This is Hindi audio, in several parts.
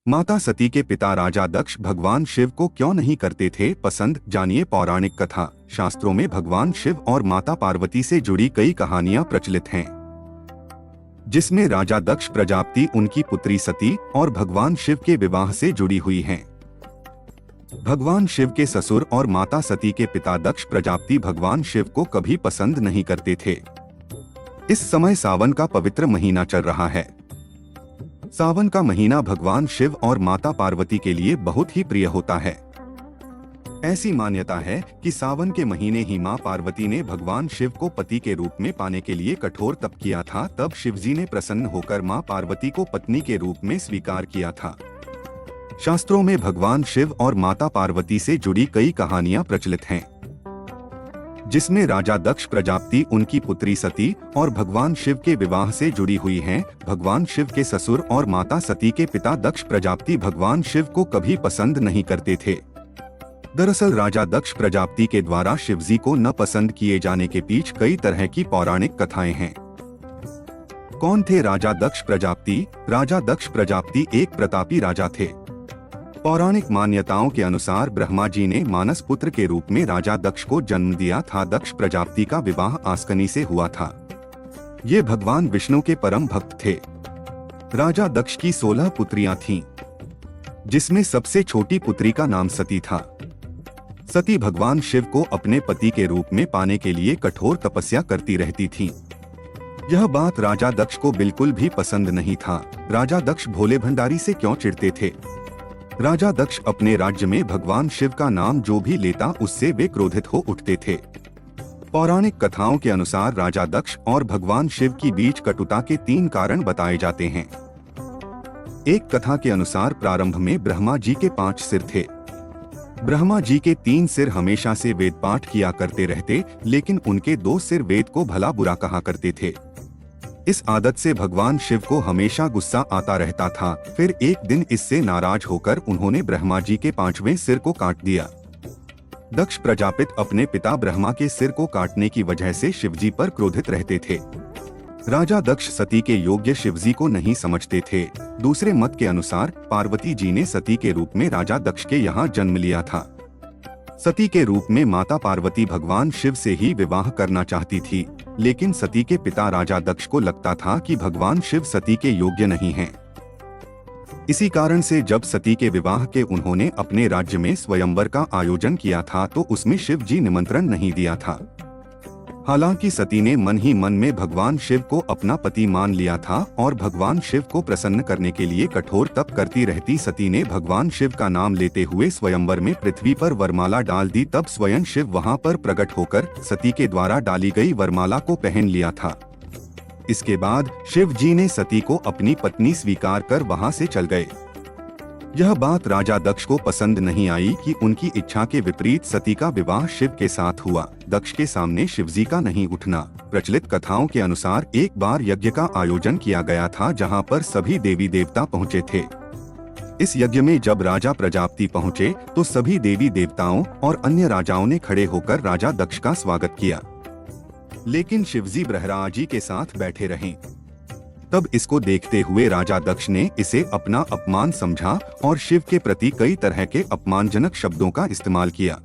माता सती के पिता राजा दक्ष भगवान शिव को क्यों नहीं करते थे पसंद, जानिए पौराणिक कथा। शास्त्रों में भगवान शिव और माता पार्वती से जुड़ी कई कहानियां प्रचलित हैं, जिसमें राजा दक्ष प्रजापति, उनकी पुत्री सती और भगवान शिव के विवाह से जुड़ी हुई हैं। भगवान शिव के ससुर और माता सती के पिता दक्ष प्रजापति भगवान शिव को कभी पसंद नहीं करते थे। इस समय सावन का पवित्र महीना चल रहा है। सावन का महीना भगवान शिव और माता पार्वती के लिए बहुत ही प्रिय होता है। ऐसी मान्यता है कि सावन के महीने ही मां पार्वती ने भगवान शिव को पति के रूप में पाने के लिए कठोर तप किया था। तब शिवजी ने प्रसन्न होकर मां पार्वती को पत्नी के रूप में स्वीकार किया था। शास्त्रों में भगवान शिव और माता पार्वती से जुड़ी कई कहानियां प्रचलित हैं, जिसमें राजा दक्ष प्रजापति, उनकी पुत्री सती और भगवान शिव के विवाह से जुड़ी हुई हैं। भगवान शिव के ससुर और माता सती के पिता दक्ष प्रजापति भगवान शिव को कभी पसंद नहीं करते थे। दरअसल राजा दक्ष प्रजापति के द्वारा शिवजी को न पसंद किए जाने के पीछे कई तरह की पौराणिक कथाएं हैं। कौन थे राजा दक्ष प्रजापति? राजा दक्ष प्रजापति एक प्रतापी राजा थे। पौराणिक मान्यताओं के अनुसार ब्रह्मा जी ने मानस पुत्र के रूप में राजा दक्ष को जन्म दिया था। दक्ष प्रजापति का विवाह आस्कनी से हुआ था। ये भगवान विष्णु के परम भक्त थे। राजा दक्ष की 16 पुत्रियां थीं, जिसमें सबसे छोटी पुत्री का नाम सती था। सती भगवान शिव को अपने पति के रूप में पाने के लिए कठोर तपस्या करती रहती थीं। यह बात राजा दक्ष को बिल्कुल भी पसंद नहीं था। राजा दक्ष भोले भंडारी से क्यों चिढ़ते थे? राजा दक्ष अपने राज्य में भगवान शिव का नाम जो भी लेता उससे वे क्रोधित हो उठते थे। पौराणिक कथाओं के अनुसार राजा दक्ष और भगवान शिव की बीच कटुता के 3 कारण बताए जाते हैं। एक कथा के अनुसार प्रारंभ में ब्रह्मा जी के 5 सिर थे। ब्रह्मा जी के 3 सिर हमेशा से वेद पाठ किया करते रहते, लेकिन उनके 2 सिर वेद को भला बुरा कहा करते थे। इस आदत से भगवान शिव को हमेशा गुस्सा आता रहता था। फिर एक दिन इससे नाराज होकर उन्होंने ब्रह्मा जी के 5वें सिर को काट दिया। दक्ष प्रजापति अपने पिता ब्रह्मा के सिर को काटने की वजह से शिवजी पर क्रोधित रहते थे। राजा दक्ष सती के योग्य शिवजी को नहीं समझते थे। दूसरे मत के अनुसार पार्वती जी ने सती के रूप में राजा दक्ष के यहाँ जन्म लिया था। सती के रूप में माता पार्वती भगवान शिव से ही विवाह करना चाहती थी, लेकिन सती के पिता राजा दक्ष को लगता था कि भगवान शिव सती के योग्य नहीं हैं। इसी कारण से जब सती के विवाह के उन्होंने अपने राज्य में स्वयंवर का आयोजन किया था तो उसमें शिव जी निमंत्रण नहीं दिया था। हालांकि सती ने मन ही मन में भगवान शिव को अपना पति मान लिया था और भगवान शिव को प्रसन्न करने के लिए कठोर तप करती रहती। सती ने भगवान शिव का नाम लेते हुए स्वयंवर में पृथ्वी पर वरमाला डाल दी। तब स्वयं शिव वहां पर प्रकट होकर सती के द्वारा डाली गई वरमाला को पहन लिया था। इसके बाद शिव जी ने सती को अपनी पत्नी स्वीकार कर वहां से चल गए। यह बात राजा दक्ष को पसंद नहीं आई कि उनकी इच्छा के विपरीत सती का विवाह शिव के साथ हुआ। दक्ष के सामने शिवजी का नहीं उठना। प्रचलित कथाओं के अनुसार एक बार यज्ञ का आयोजन किया गया था, जहां पर सभी देवी देवता पहुंचे थे। इस यज्ञ में जब राजा प्रजापति पहुंचे तो सभी देवी देवताओं और अन्य राजाओं ने खड़े होकर राजा दक्ष का स्वागत किया, लेकिन शिवजी ब्रह्मा जी के साथ बैठे रहे। तब इसको देखते हुए राजा दक्ष ने इसे अपना अपमान समझा और शिव के प्रति कई तरह के अपमानजनक शब्दों का इस्तेमाल किया।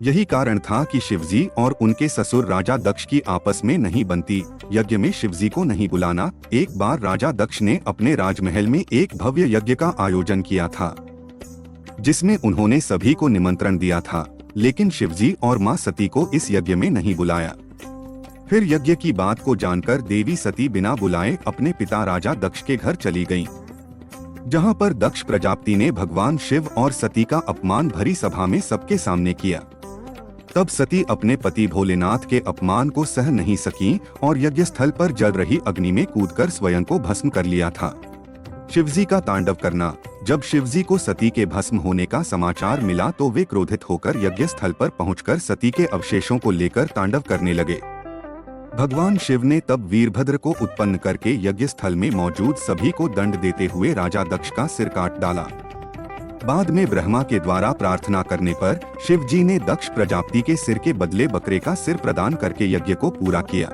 यही कारण था कि शिवजी और उनके ससुर राजा दक्ष की आपस में नहीं बनती। यज्ञ में शिवजी को नहीं बुलाना। एक बार राजा दक्ष ने अपने राजमहल में एक भव्य यज्ञ का आयोजन किया था, जिसमें उन्होंने सभी को निमंत्रण दिया था, लेकिन शिवजी और मां सती को इस यज्ञ में नहीं बुलाया। फिर यज्ञ की बात को जानकर देवी सती बिना बुलाए अपने पिता राजा दक्ष के घर चली गईं, जहां पर दक्ष प्रजापति ने भगवान शिव और सती का अपमान भरी सभा में सबके सामने किया। तब सती अपने पति भोलेनाथ के अपमान को सह नहीं सकी और यज्ञ स्थल पर जल रही अग्नि में कूदकर स्वयं को भस्म कर लिया था। शिवजी का तांडव करना। जब शिवजी को सती के भस्म होने का समाचार मिला तो वे क्रोधित होकर यज्ञ स्थल पर पहुंचकर सती के अवशेषों को लेकर तांडव करने लगे। भगवान शिव ने तब वीरभद्र को उत्पन्न करके यज्ञ स्थल में मौजूद सभी को दंड देते हुए राजा दक्ष का सिर काट डाला। बाद में ब्रह्मा के द्वारा प्रार्थना करने पर शिव जी ने दक्ष प्रजापति के सिर के बदले बकरे का सिर प्रदान करके यज्ञ को पूरा किया।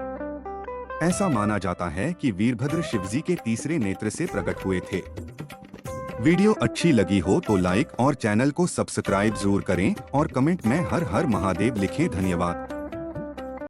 ऐसा माना जाता है कि वीरभद्र शिवजी के तीसरे नेत्र से प्रकट हुए थे। वीडियो अच्छी लगी हो तो लाइक और चैनल को सब्सक्राइब जरूर करें और कमेंट में हर हर महादेव लिखें। धन्यवाद।